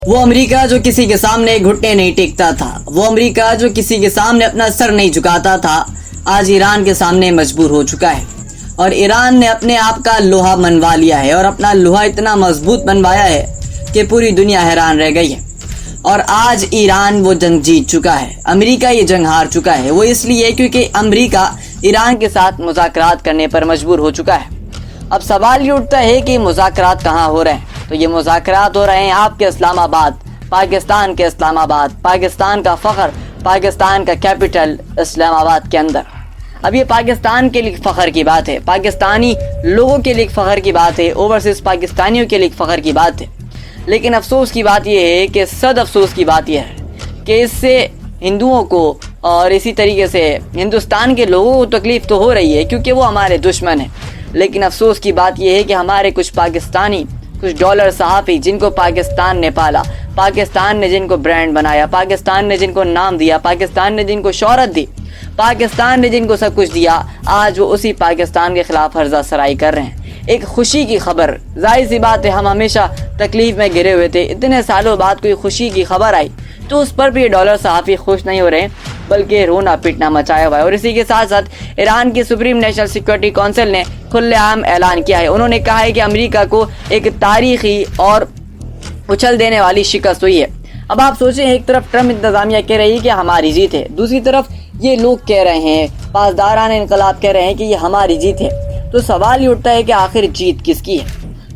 وہ امریکہ جو کسی کے سامنے گھٹنے نہیں ٹیکتا تھا، وہ امریکہ جو کسی کے سامنے اپنا سر نہیں جھکاتا تھا، آج ایران کے سامنے مجبور ہو چکا ہے۔ اور ایران نے اپنے آپ کا لوہا منوا لیا ہے اور اپنا لوہا اتنا مضبوط بنوایا ہے کہ پوری دنیا حیران رہ گئی ہے۔ اور آج ایران وہ جنگ جیت چکا ہے، امریکہ یہ جنگ ہار چکا ہے۔ وہ اس لیے کیونکہ امریکہ ایران کے ساتھ مذاکرات کرنے پر مجبور ہو چکا ہے۔ اب سوال یہ اٹھتا ہے کہ مذاکرات کہاں ہو رہے ہیں؟ تو یہ مذاکرات ہو رہے ہیں آپ کے اسلام آباد، پاکستان کے اسلام آباد، پاکستان کا فخر، پاکستان کا کیپٹل اسلام آباد کے اندر۔ اب یہ پاکستان کے لیے فخر کی بات ہے، پاکستانی لوگوں کے لیے فخر کی بات ہے، اوورسیز پاکستانیوں کے لیے فخر کی بات ہے۔ لیکن افسوس کی بات یہ ہے کہ صد افسوس کی بات یہ ہے کہ اس سے ہندوؤں کو اور اسی طریقے سے ہندوستان کے لوگوں کو تکلیف تو ہو رہی ہے کیونکہ وہ ہمارے دشمن ہیں۔ لیکن افسوس کی بات یہ ہے کہ ہمارے کچھ پاکستانی، کچھ ڈالر صحافی جن کو پاکستان نے پالا، پاکستان نے جن کو برانڈ بنایا، پاکستان نے جن کو نام دیا، پاکستان نے جن کو شہرت دی، پاکستان نے جن کو سب کچھ دیا، آج وہ اسی پاکستان کے خلاف ہرزہ سرائی کر رہے ہیں۔ ایک خوشی کی خبر، ظاہر سی بات ہے ہم ہمیشہ تکلیف میں گرے ہوئے تھے، اتنے سالوں بعد کوئی خوشی کی خبر آئی تو اس پر بھی ڈالر صحافی خوش نہیں ہو رہے بلکہ رونا پیٹنا مچایا ہوا ہے۔ اور اسی کے ساتھ ساتھ ایران کی سپریم نیشنل سیکورٹی کونسل نے کھلے عام اعلان کیا ہے، انہوں نے کہا ہے کہ امریکہ کو ایک تاریخی اور اچھل دینے والی شکست ہوئی ہے۔ اب آپ سوچیں، ایک طرف ٹرمپ انتظامیہ کہہ رہی ہے کہ ہماری جیت ہے، دوسری طرف یہ لوگ کہہ رہے ہیں، پاسداران انقلاب کہہ رہے ہیں کہ یہ ہماری جیت ہے۔ تو سوال یہ اٹھتا ہے کہ آخر جیت کس کی ہے؟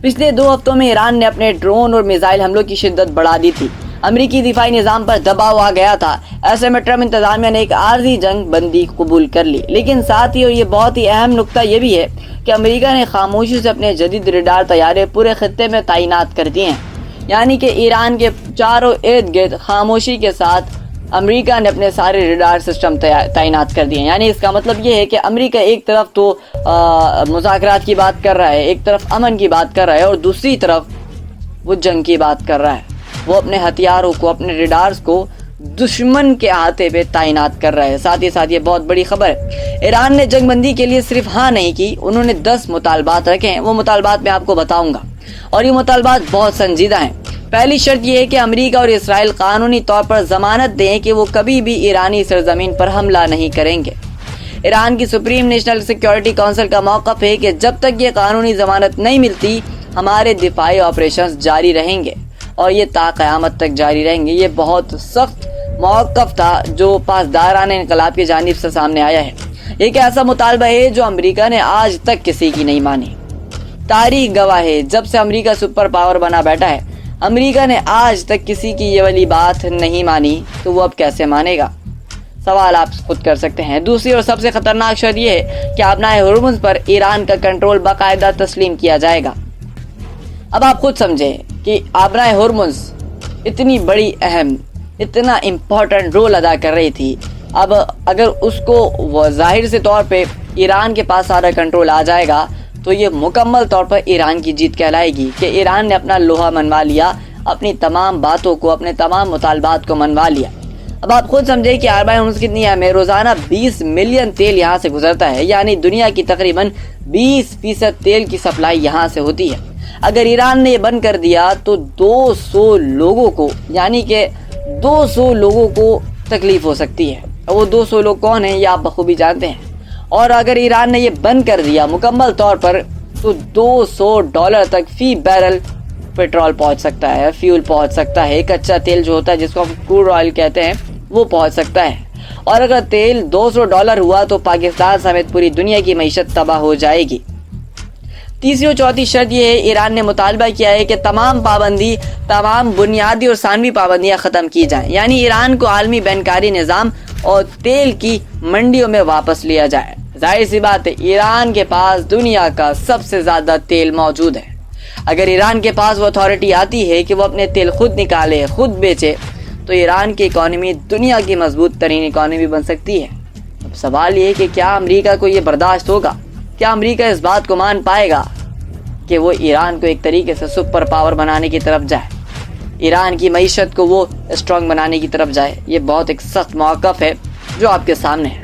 پچھلے 2 ہفتوں میں ایران نے اپنے ڈرون اور میزائل حملوں کی شدت بڑھا دی تھی، امریکی دفاعی نظام پر دباؤ آ گیا تھا۔ ایسے میں ٹرمپ انتظامیہ نے ایک عارضی جنگ بندی قبول کر لی۔ لیکن ساتھ ہی اور یہ بہت ہی اہم نقطہ یہ بھی ہے کہ امریکہ نے خاموشی سے اپنے جدید ریڈار طیارے پورے خطے میں تعینات کر دیے ہیں، یعنی کہ ایران کے چاروں ارد گرد خاموشی کے ساتھ امریکہ نے اپنے سارے ریڈار سسٹم تعینات کر دیے ہیں۔ یعنی اس کا مطلب یہ ہے کہ امریکہ ایک طرف تو مذاکرات کی بات کر رہا ہے، ایک طرف امن کی بات کر رہا ہے اور دوسری طرف وہ جنگ کی بات کر رہا ہے۔ وہ اپنے ہتھیاروں کو، اپنے ریڈارز کو دشمن کے احاطے پہ تعینات کر رہا ہے۔ ساتھ ہی ساتھ یہ بہت بڑی خبر ہے، ایران نے جنگ بندی کے لیے صرف ہاں نہیں کی، انہوں نے 10 مطالبات رکھے ہیں۔ وہ مطالبات میں آپ کو بتاؤں گا اور یہ مطالبات بہت سنجیدہ ہیں۔ پہلی شرط یہ ہے کہ امریکہ اور اسرائیل قانونی طور پر ضمانت دیں کہ وہ کبھی بھی ایرانی سرزمین پر حملہ نہیں کریں گے۔ ایران کی سپریم نیشنل سیکورٹی کونسل کا موقف ہے کہ جب تک یہ قانونی ضمانت نہیں ملتی ہمارے دفاعی آپریشنز جاری رہیں گے اور یہ تا قیامت تک جاری رہیں گے۔ یہ بہت سخت موقف تھا جو پاسداران انقلاب کی جانب سے سامنے آیا ہے۔ ایک ایسا مطالبہ ہے جو امریکہ نے آج تک کسی کی نہیں مانی۔ تاریخ گواہ ہے، جب سے امریکہ سپر پاور بنا بیٹھا ہے امریکہ نے آج تک کسی کی یہ والی بات نہیں مانی، تو وہ اب کیسے مانے گا؟ سوال آپ خود کر سکتے ہیں۔ دوسری اور سب سے خطرناک شرط یہ ہے کہ آبنائے ہرمز پر ایران کا کنٹرول باقاعدہ تسلیم کیا جائے گا۔ اب آپ خود سمجھیں کہ آبنائے ہرمز اتنی بڑی اہم، اتنا امپورٹنٹ رول ادا کر رہی تھی، اب اگر اس کو ظاہر سے طور پہ ایران کے پاس سارا کنٹرول آ جائے گا تو یہ مکمل طور پر ایران کی جیت کہلائے گی کہ ایران نے اپنا لوہا منوا لیا، اپنی تمام باتوں کو، اپنے تمام مطالبات کو منوا لیا۔ اب آپ خود سمجھیں کہ آبنائے ہرمز کتنی اہم ہے۔ روزانہ 20 ملین تیل یہاں سے گزرتا ہے، یعنی دنیا کی تقریباً 20% تیل کی سپلائی یہاں سے ہوتی ہے۔ اگر ایران نے یہ بند کر دیا تو 200 لوگوں کو، یعنی کہ 200 لوگوں کو تکلیف ہو سکتی ہے۔ وہ 200 لوگ کون ہیں یہ آپ بخوبی جانتے ہیں۔ اور اگر ایران نے یہ بند کر دیا مکمل طور پر تو $200 تک فی بیرل پیٹرول پہنچ سکتا ہے، فیول پہنچ سکتا ہے، کچا تیل جو ہوتا ہے جس کو ہم کروڈ آئل کہتے ہیں وہ پہنچ سکتا ہے۔ اور اگر تیل $200 ہوا تو پاکستان سمیت پوری دنیا کی معیشت تباہ ہو جائے گی۔ تیسری اور چوتھی شرط یہ ہے، ایران نے مطالبہ کیا ہے کہ تمام بنیادی اور ثانوی پابندیاں ختم کی جائیں، یعنی ایران کو عالمی بینکاری نظام اور تیل کی منڈیوں میں واپس لیا جائے۔ ظاہر سی بات ہے ایران کے پاس دنیا کا سب سے زیادہ تیل موجود ہے۔ اگر ایران کے پاس وہ اتھارٹی آتی ہے کہ وہ اپنے تیل خود نکالے، خود بیچے، تو ایران کی اکانومی دنیا کی مضبوط ترین اکانومی بن سکتی ہے۔ اب سوال یہ ہے کہ کیا امریکہ کو یہ برداشت ہوگا؟ کیا امریکہ اس بات کو مان پائے گا کہ وہ ایران کو ایک طریقے سے سپر پاور بنانے کی طرف جائے، ایران کی معیشت کو وہ اسٹرانگ بنانے کی طرف جائے؟ یہ بہت ایک سخت موقف ہے جو آپ کے سامنے ہے۔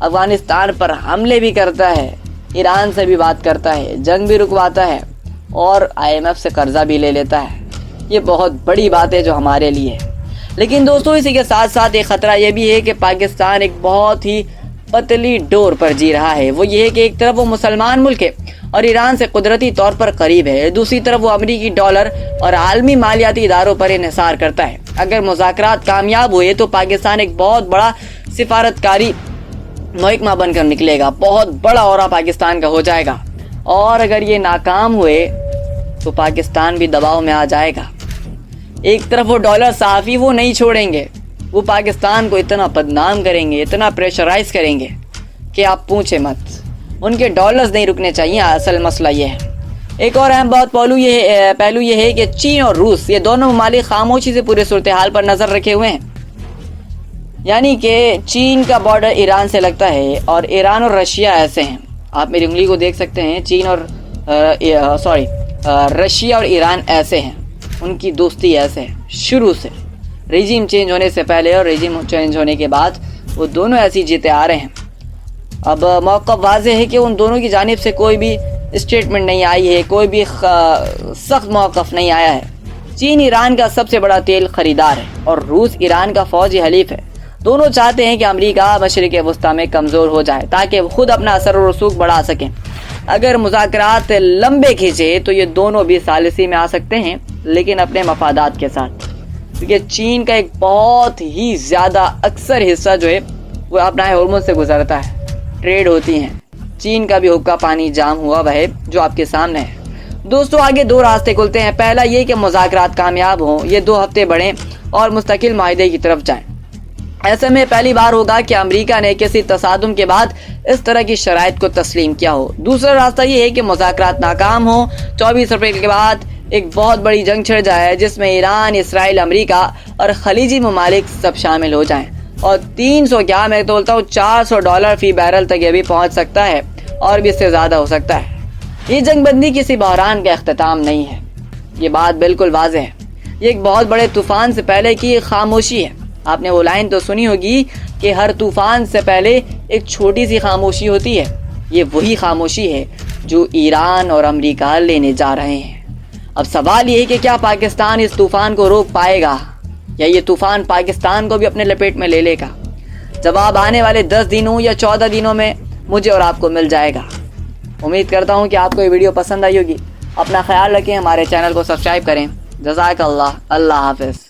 افغانستان پر حملے بھی کرتا ہے، ایران سے بھی بات کرتا ہے، جنگ بھی رکواتا ہے اور IMF سے قرضہ بھی لے لیتا ہے۔ یہ بہت بڑی بات ہے جو ہمارے لیے ہے۔ لیکن دوستو اسی کے ساتھ ساتھ ایک خطرہ یہ بھی ہے کہ پاکستان ایک بہت ہی پتلی ڈور پر جی رہا ہے۔ وہ یہ ہے کہ ایک طرف وہ مسلمان ملک ہے اور ایران سے قدرتی طور پر قریب ہے، دوسری طرف وہ امریکی ڈالر اور عالمی مالیاتی اداروں پر انحصار کرتا ہے۔ اگر مذاکرات کامیاب ہوئے تو پاکستان ایک بہت بڑا سفارتکاری محکمہ بن کر نکلے گا، بہت بڑا عہدہ پاکستان کا ہو جائے گا، اور اگر یہ ناکام ہوئے تو پاکستان بھی دباؤ میں آ جائے گا۔ ایک طرف وہ ڈالر صحافی وہ نہیں چھوڑیں گے، وہ پاکستان کو اتنا بدنام کریں گے، اتنا پریشرائز کریں گے کہ آپ پوچھیں مت۔ ان کے ڈالرز نہیں رکنے چاہیے، اصل مسئلہ یہ ہے۔ ایک اور اہم بات پہلو یہ ہے کہ چین اور روس یہ دونوں ممالک خاموشی سے پورے صورتحال پر نظر رکھے ہوئے ہیں۔ یعنی کہ چین کا بارڈر ایران سے لگتا ہے اور ایران اور رشیا ایسے ہیں، آپ میری انگلی کو دیکھ سکتے ہیں، چین اور رشیا اور ایران ایسے ہیں، ان کی دوستی ایسے ہے شروع سے، ریجیم چینج ہونے سے پہلے اور ریجیم چینج ہونے کے بعد وہ دونوں ایسی جیتے آ رہے ہیں۔ اب موقف واضح ہے کہ ان دونوں کی جانب سے کوئی بھی اسٹیٹمنٹ نہیں آئی ہے، کوئی بھی سخت موقف نہیں آیا ہے۔ چین ایران کا سب سے بڑا تیل خریدار ہے اور روس ایران کا فوجی حلیف ہے۔ دونوں چاہتے ہیں کہ امریکہ مشرق وسطیٰ میں کمزور ہو جائے تاکہ وہ خود اپنا اثر و رسوخ بڑھا سکیں۔ اگر مذاکرات لمبے کھینچے تو یہ دونوں بھی ثالثی میں آ سکتے ہیں، لیکن اپنے مفادات کے ساتھ، کیونکہ چین کا ایک بہت ہی زیادہ اکثر حصہ جو ہے وہ اپنا ہارمز سے گزرتا ہے، ٹریڈ ہوتی ہیں۔ چین کا بھی حقہ پانی جام ہوا وہ ہے جو آپ کے سامنے ہے۔ دوستو آگے دو راستے کھلتے ہیں، پہلا یہ کہ مذاکرات کامیاب ہوں، یہ 2 ہفتے بڑھیں اور مستقل معاہدے کی طرف جائیں۔ ایسے میں پہلی بار ہوگا کہ امریکہ نے کسی تصادم کے بعد اس طرح کی شرائط کو تسلیم کیا ہو۔ دوسرا راستہ یہ ہے کہ مذاکرات ناکام ہوں، 24 اپریل کے بعد ایک بہت بڑی جنگ چھڑ جائے جس میں ایران، اسرائیل، امریکہ اور خلیجی ممالک سب شامل ہو جائیں، اور 300 کیا میں تو بولتا ہوں $400 فی بیرل تک یہ بھی پہنچ سکتا ہے اور بھی اس سے زیادہ ہو سکتا ہے۔ یہ جنگ بندی کسی بحران کا اختتام نہیں ہے، یہ بات بالکل واضح ہے۔ یہ ایک بہت بڑے طوفان سے پہلے کی ایک خاموشی ہے۔ آپ نے وہ لائن تو سنی ہوگی کہ ہر طوفان سے پہلے ایک چھوٹی سی خاموشی ہوتی ہے۔ یہ وہی خاموشی ہے جو ایران اور امریکہ لینے جا رہے ہیں۔ اب سوال یہ ہے کہ کیا پاکستان اس طوفان کو روک پائے گا یا یہ طوفان پاکستان کو بھی اپنے لپیٹ میں لے لے گا؟ جواب آنے والے 10 دنوں یا 14 دنوں میں مجھے اور آپ کو مل جائے گا۔ امید کرتا ہوں کہ آپ کو یہ ویڈیو پسند آئی ہوگی۔ اپنا خیال رکھیں، ہمارے چینل کو سبسکرائب کریں۔ جزاک اللہ، اللہ حافظ۔